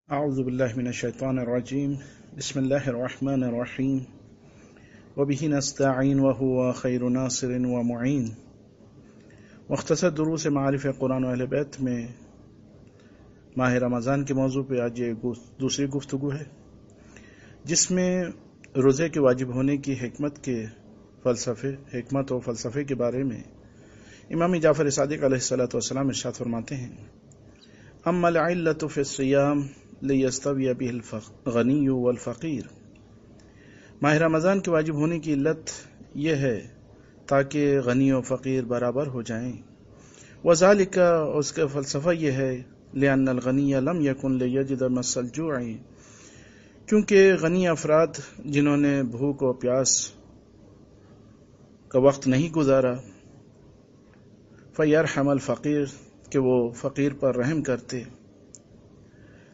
اعوذ باللہ من الشیطان الرجیم بسم اللہ الرحمن الرحیم وبہ نستعین وہو خیر ناصر ومعین۔ مختصر دروس معارف قرآن و اہل بیت میں ماہ رمضان کے موضوع پہ آج یہ دوسری گفتگو ہے، جس میں روزے کے واجب ہونے کی حکمت و فلسفے کے بارے میں امام جعفر صادق علیہ السلام ارشاد فرماتے ہیں: اما العلۃ فی الصیام لیستوی بہ الغنی والفقیر۔ ماہ رمضان کے واجب ہونے کی علت یہ ہے تاکہ غنی و فقیر برابر ہو جائیں۔ وذالک، اس کا فلسفہ یہ ہے، لأن الغنی لم یکن لیجد مس الجوع، کیونکہ غنی افراد جنہوں نے بھوک و پیاس کا وقت نہیں گزارا، فیرحم الفقیر، کہ وہ فقیر پر رحم کرتے۔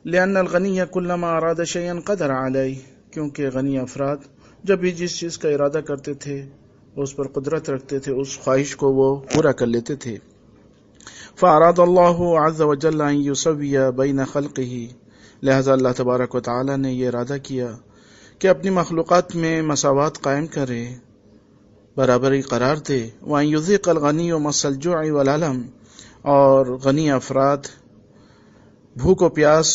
لأن الغنی کلما اراد شیئا قدر علیہ، کیونکہ غنی افراد جب بھی جس چیز کا ارادہ کرتے تھے اس پر قدرت رکھتے تھے، اس خواہش کو وہ پورا کر لیتے تھے۔ فاراد اللہ عز وجل ان یسوی بین خلقہ، لہذا اللہ تبارک و تعالی نے یہ ارادہ کیا کہ اپنی مخلوقات میں مساوات قائم کرے، برابری قرار دے۔ وان یذیق الغنی مس الجوع والالم، اور غنی افراد بھوک و پیاس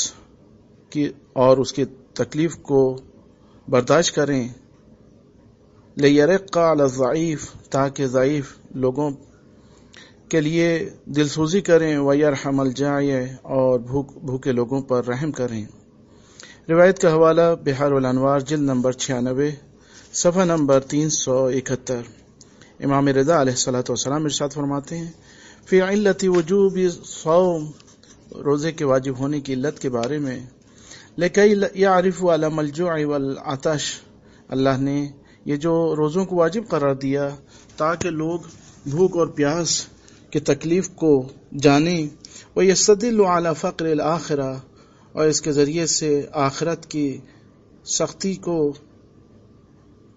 کی اور اس کی تکلیف کو برداشت کریں۔ لیرق علی الضعیف، تاکہ ضعیف لوگوں کے لیے دلسوزی کریں۔ ویرحم الجائع، اور بھوکے لوگوں پر رحم کریں۔ روایت کا حوالہ بحار الانوار جلد نمبر 96 صفحہ نمبر 371۔ امام رضا علیہ السلام ارشاد فرماتے ہیں: فی علت وجوب صوم، روزے کے واجب ہونے کی علت کے بارے میں، لکی یعرف علم الجوع والعطش، اللہ نے یہ جو روزوں کو واجب قرار دیا تاکہ لوگ بھوک اور پیاس کی تکلیف کو جانیں۔ ویستدل علی فقر الآخرہ، اور اس کے ذریعے سے آخرت کی سختی کو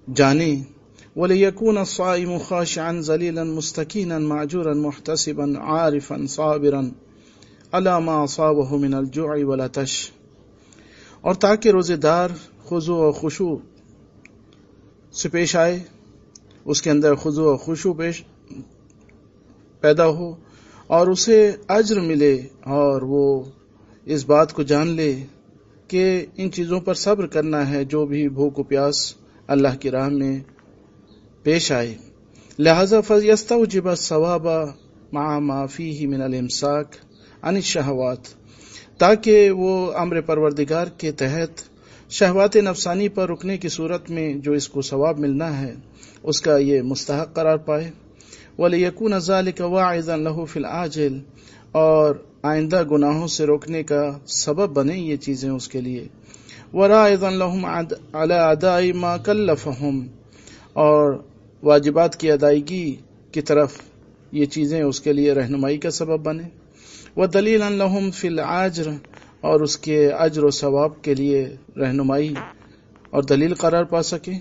جانیں۔ وَلِيَكُونَ الصَّائِمُ خَاشِعًا ذَلِيلًا مُسْتَكِينًا مَأْجُورًا مُحْتَسِبًا عَارِفًا صَابِرًا عَلَى مَا أَصَابَهُ مِنَ الْجُوعِ وَالْعَطْشِ، اور تاکہ روزے دار خضوع و خشوع سے پیش آئے، اس کے اندر خضوع و خشوع پیدا ہو اور اسے اجر ملے، اور وہ اس بات کو جان لے کہ ان چیزوں پر صبر کرنا ہے جو بھی بھوک و پیاس اللہ کی راہ میں پیش آئے۔ لہذا فَيَسْتَوْجِبَ الثَّوَابَ مَعَ مَا فِيهِ مِنَ الْإِمْسَاكِ عَنِ الشَّهَوَاتِ، تاکہ وہ امر پروردگار کے تحت شہوات نفسانی پر رکنے کی صورت میں جو اس کو ثواب ملنا ہے اس کا یہ مستحق قرار پائے۔ وَلِيَكُونَ ذَلِكَ وَاعِظًا لَهُ فِي الْعَاجِلِ، اور آئندہ گناہوں سے روکنے کا سبب بنے یہ چیزیں اس کے لیے۔ وَرَائِظًا لَهُمْ عَلَى أَدَاءِ مَا كَلَّفَهُمْ، اور واجبات کی ادائیگی کی طرف یہ چیزیں اس کے لیے رہنمائی کا سبب بنے۔ وَدَلِيلًا لَهُمْ فِي الْأَجْرِ، اور اس کے اجر و ثواب کے لیے رہنمائی اور دلیل قرار پا سکیں۔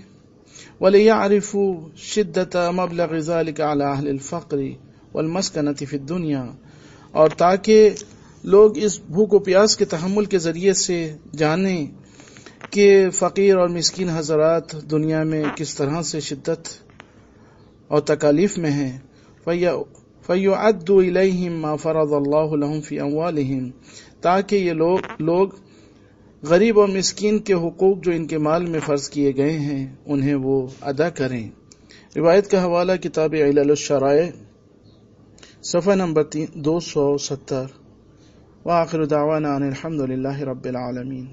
وَلِيَعْرِفُوا شِدَّةَ مَبْلَغِ ذَلِكَ عَلَى أَهْلِ الْفَقْرِ وَالْمَسْكَنَةِ فِي الدُّنْيَا، اور تاکہ لوگ اس بھوک و پیاس کے تحمل کے ذریعے سے جانیں کہ فقیر اور مسکین حضرات دنیا میں کس طرح سے شدت اور تکالیف میں ہیں۔ فَيُعَدُّ إِلَيْهِمْ مَا فَرَضَ اللَّهُ لَهُمْ فِي أَمْوَالِهِمْ، تاکہ یہ لوگ غریب اور مسکین کے حقوق جو ان کے مال میں فرض کیے گئے ہیں انہیں وہ ادا کریں۔ روایت کا حوالہ کتاب علل الشرائع صفحہ نمبر 270۔ وآخر دعوانا ان الحمد للہ رب العالمین۔